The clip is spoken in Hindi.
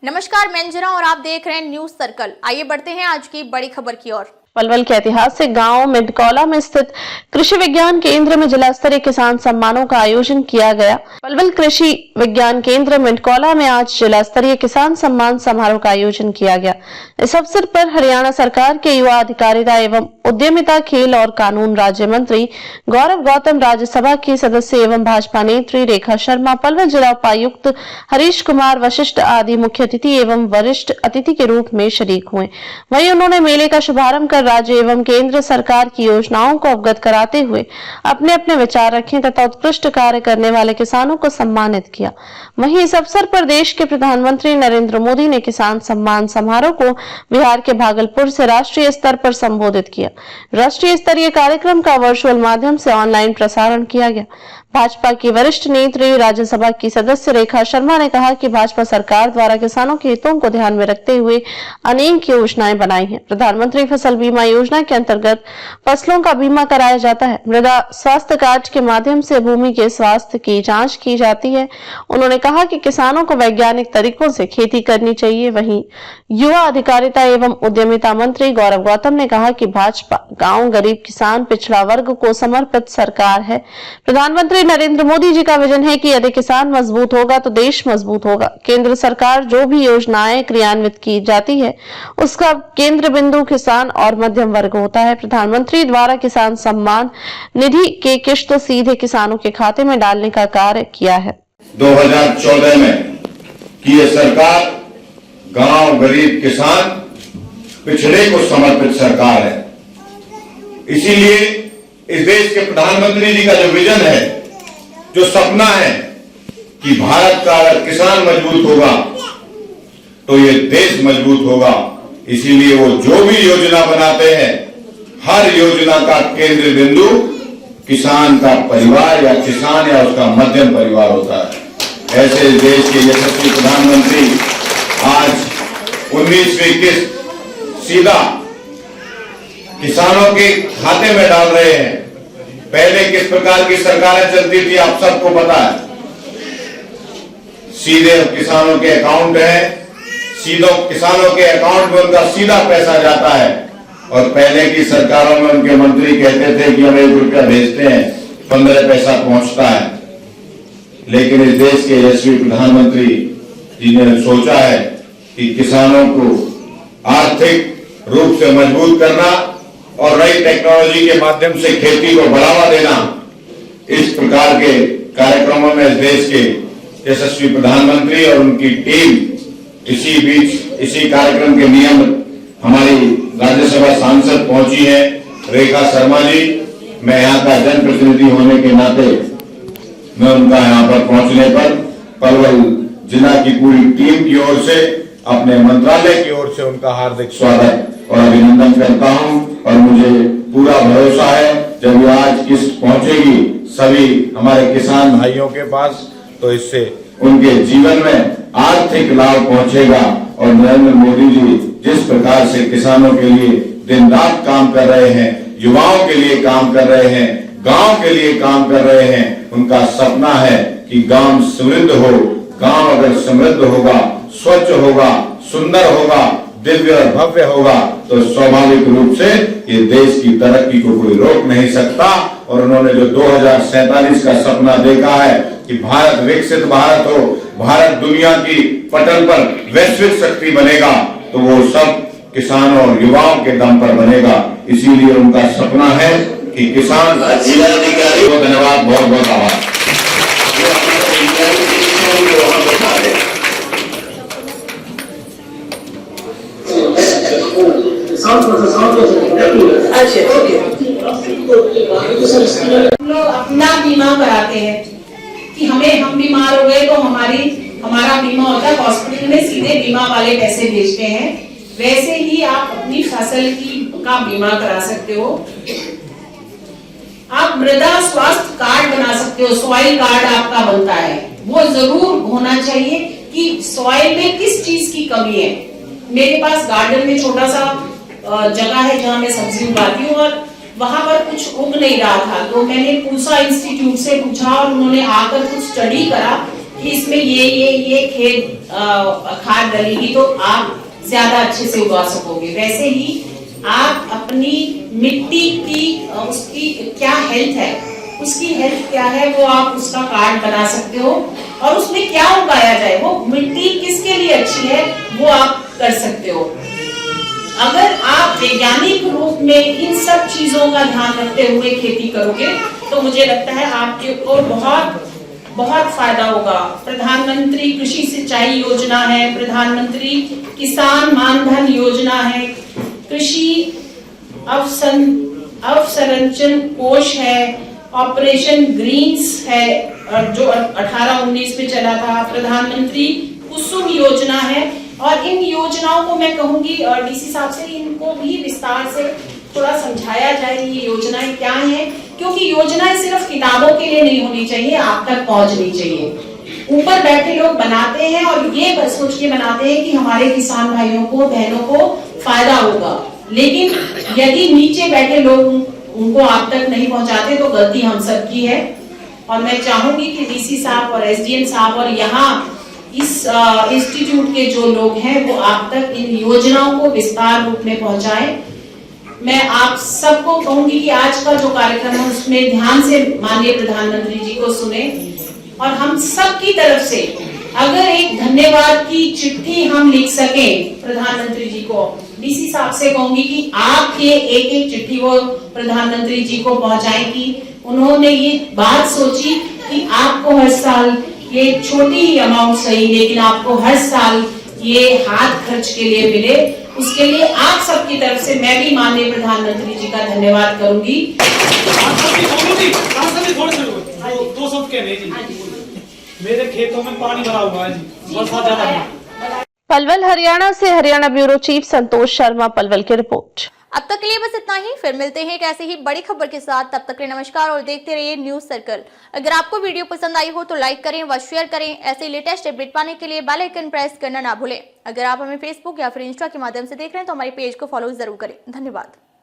नमस्कार, मैं अंजना और आप देख रहे हैं न्यूज सर्कल। आइए बढ़ते हैं आज की बड़ी खबर की ओर। पलवल के ऐतिहासिक गांव मिंडकौला में स्थित कृषि विज्ञान केंद्र में जिला स्तरीय किसान सम्मानों का आयोजन किया गया। पलवल कृषि विज्ञान केंद्र मिंडकौला में आज जिला स्तरीय किसान सम्मान समारोह का आयोजन किया गया। इस अवसर पर हरियाणा सरकार के युवा अधिकारिता एवं उद्यमिता, खेल और कानून राज्य मंत्री गौरव गौतम, राज्यसभा की सदस्य एवं भाजपा नेत्री रेखा शर्मा, पलवल जिला उपायुक्त हरीश कुमार वशिष्ठ आदि मुख्य अतिथि एवं वरिष्ठ अतिथि के रूप में शरीक हुए। वहीं उन्होंने मेले का शुभारंभ कर राज्य एवं केंद्र सरकार की योजनाओं को अवगत कराते हुए अपने अपने विचार रखे तथा उत्कृष्ट कार्य करने वाले किसानों को सम्मानित किया। वहीं इस अवसर पर देश के प्रधानमंत्री नरेंद्र मोदी ने किसान सम्मान समारोह को बिहार के भागलपुर से राष्ट्रीय स्तर पर संबोधित किया। राष्ट्रीय स्तरीय कार्यक्रम का वर्चुअल माध्यम से ऑनलाइन प्रसारण किया गया। भाजपा की वरिष्ठ नेत्री राज्यसभा की सदस्य रेखा शर्मा ने कहा कि भाजपा सरकार द्वारा किसानों के हितों को ध्यान में रखते हुए अनेक योजनाएं बनाई हैं। प्रधानमंत्री फसल बीमा योजना के अंतर्गत फसलों का बीमा कराया जाता है। मृदा स्वास्थ्य कार्ड के माध्यम से भूमि के स्वास्थ्य की जांच की जाती है। उन्होंने कहा कि किसानों को वैज्ञानिक तरीकों से खेती करनी चाहिए। वहीं युवा अधिकारिता एवं उद्यमिता मंत्री गौरव गौतम ने कहा कि भाजपा गांव, गरीब, किसान, पिछड़ा वर्ग को समर्पित सरकार है। प्रधानमंत्री नरेंद्र मोदी जी का विजन है कि यदि किसान मजबूत होगा तो देश मजबूत होगा। केंद्र सरकार जो भी योजनाएं क्रियान्वित की जाती है उसका केंद्र बिंदु किसान और मध्यम वर्ग होता है। प्रधानमंत्री द्वारा किसान सम्मान निधि के किश्त सीधे किसानों के खाते में डालने का कार्य किया है। 2014 में की यह सरकार गांव, गरीब, किसान, पिछड़े को समर्पित सरकार है। इसीलिए इस देश के प्रधानमंत्री जी का जो विजन है, जो सपना है कि भारत का अगर किसान मजबूत होगा तो ये देश मजबूत होगा, इसीलिए वो जो भी योजना बनाते हैं हर योजना का केंद्र बिंदु किसान का परिवार या किसान या उसका मध्यम परिवार होता है। ऐसे देश के यशस्वी प्रधानमंत्री आज 19वीं किस्त सीधा किसानों के खाते में डाल रहे हैं। पहले किस प्रकार की सरकारें चलती थी आप सबको पता है। सीधे किसानों के अकाउंट है, सीधे किसानों के अकाउंट में उनका सीधा पैसा जाता है। और पहले की सरकारों में उनके मंत्री कहते थे कि हम 1 रुपया भेजते हैं, 15 पैसा पहुंचता है। लेकिन इस देश के यशस्वी प्रधानमंत्री जी ने सोचा है कि किसानों को आर्थिक रूप से मजबूत करना और नई टेक्नोलॉजी के माध्यम से खेती को बढ़ावा देना। इस प्रकार के कार्यक्रमों में देश के यशस्वी प्रधानमंत्री और उनकी टीम इसी कार्यक्रम के नियम हमारी राज्यसभा सांसद पहुंची है रेखा शर्मा जी। मैं यहाँ का जनप्रतिनिधि होने के नाते मैं उनका यहाँ पर पहुंचने पर पलवल जिला की पूरी टीम की ओर से, अपने मंत्रालय की ओर से उनका हार्दिक स्वागत और अभिनंदन करता हूं। और मुझे पूरा भरोसा है जब ये आज किस्त पहुंचेगी सभी हमारे किसान भाइयों के पास, तो इससे उनके जीवन में आर्थिक लाभ पहुंचेगा। और नरेंद्र मोदी जी जिस प्रकार से किसानों के लिए दिन रात काम कर रहे हैं, युवाओं के लिए काम कर रहे हैं, गांव के लिए काम कर रहे हैं, उनका सपना है कि गांव समृद्ध हो। गांव अगर समृद्ध होगा, स्वच्छ होगा, सुंदर होगा, दिव्य और भव्य होगा तो स्वाभाविक रूप से ये देश की तरक्की को कोई रोक नहीं सकता। और उन्होंने जो 2047 का सपना देखा है कि भारत विकसित भारत हो, भारत दुनिया की पटल पर वैश्विक शक्ति बनेगा, तो वो सब किसानों और युवाओं के दम पर बनेगा। इसीलिए उनका सपना है कि किसान जिलाधिकारी को धन्यवाद, बहुत बहुत आभार। हम लोग अपना बीमा कराते हैं कि हम बीमार हो गए तो हमारा बीमा होता है, हॉस्पिटल में सीधे बीमा वाले पैसे भेजते हैं। वैसे ही आप अपनी फसल का बीमा करा सकते हो। आप मृदा स्वास्थ्य कार्ड बना सकते हो, सॉइल कार्ड आपका बनता है, वो जरूर होना चाहिए कि सॉइल में किस चीज की कमी है। मेरे पास गार्डन में छोटा सा जगह है जहाँ मैं सब्जी उगाती हूँ और वहां पर कुछ उग नहीं रहा था, तो मैंने पूसा इंस्टीट्यूट से पूछा और उन्होंने आकर कुछ स्टडी करा कि इसमें ये खेत खाद डलेगी तो आप ज्यादा अच्छे से उगा सकोगे। वैसे ही आप अपनी मिट्टी की उसकी क्या हेल्थ है, उसकी हेल्थ क्या है, वो आप उसका कार्ड बना सकते हो और उसमें क्या उगाया जाए, वो मिट्टी किसके लिए अच्छी है, वो आप कर सकते हो। अगर आप वैज्ञानिक रूप में इन सब चीजों का ध्यान रखते हुए खेती करोगे तो मुझे लगता है आपके को बहुत फायदा होगा। प्रधानमंत्री कृषि सिंचाई योजना है, प्रधानमंत्री किसान मानधन योजना है, कृषि अवसंरचन कोष है, ऑपरेशन ग्रीन्स है जो 18-19 में चला था, प्रधानमंत्री कुसुम योजना है। और इन योजनाओं को मैं कहूंगी और डीसी साहब से इनको भी विस्तार से थोड़ा समझाया जाए ये योजनाएं क्या हैं, क्योंकि योजनाएं सिर्फ किताबों के लिए नहीं होनी चाहिए, आप तक पहुंचनी चाहिए। ऊपर बैठे लोग बनाते हैं और ये बस सोच के बनाते हैं कि हमारे किसान भाइयों को बहनों को फायदा होगा, लेकिन यदि नीचे बैठे लोग उनको आप तक नहीं पहुंचाते तो गलती हम सबकी है। और मैं चाहूंगी कि डीसी साहब और एसडीएम साहब और यहाँ इस इंस्टीट्यूट के जो लोग हैं वो आप तक इन योजनाओं को विस्तार रूप में पहुंचाएं। मैं आप सबको कहूंगी कि आज का जो कार्यक्रम है उसमें ध्यान से माननीय प्रधानमंत्री जी को सुने और हम सब की तरफ से अगर एक धन्यवाद की चिट्ठी हम लिख सकें प्रधानमंत्री जी को, डीसी साहब से कहूंगी कि आप ये एक चिट्ठी वो प्रधानमंत्री जी को पहुंचाएं कि उन्होंने ये बात सोची कि आपको हर साल ये छोटी ही अमाउंट सही लेकिन आपको हर साल ये हाथ खर्च के लिए मिले, उसके लिए आप सबकी तरफ से मैं भी माननीय प्रधानमंत्री जी का धन्यवाद करूंगी। मेरे खेतों में पानी भरा हुआ है जी, बरसात ज्यादा है। पलवल हरियाणा से हरियाणा ब्यूरो चीफ संतोष शर्मा पलवल की रिपोर्ट। अब तक के लिए बस इतना ही, फिर मिलते हैं एक ऐसे ही बड़ी खबर के साथ। तब तक के लिए नमस्कार और देखते रहिए न्यूज सर्कल। अगर आपको वीडियो पसंद आई हो तो लाइक करें व शेयर करें। ऐसे लेटेस्ट अपडेट पाने के लिए बेल आइकन प्रेस करना ना भूलें। अगर आप हमें फेसबुक या फिर इंस्टा के माध्यम से देख रहे हैं तो हमारे पेज को फॉलो जरूर करें। धन्यवाद।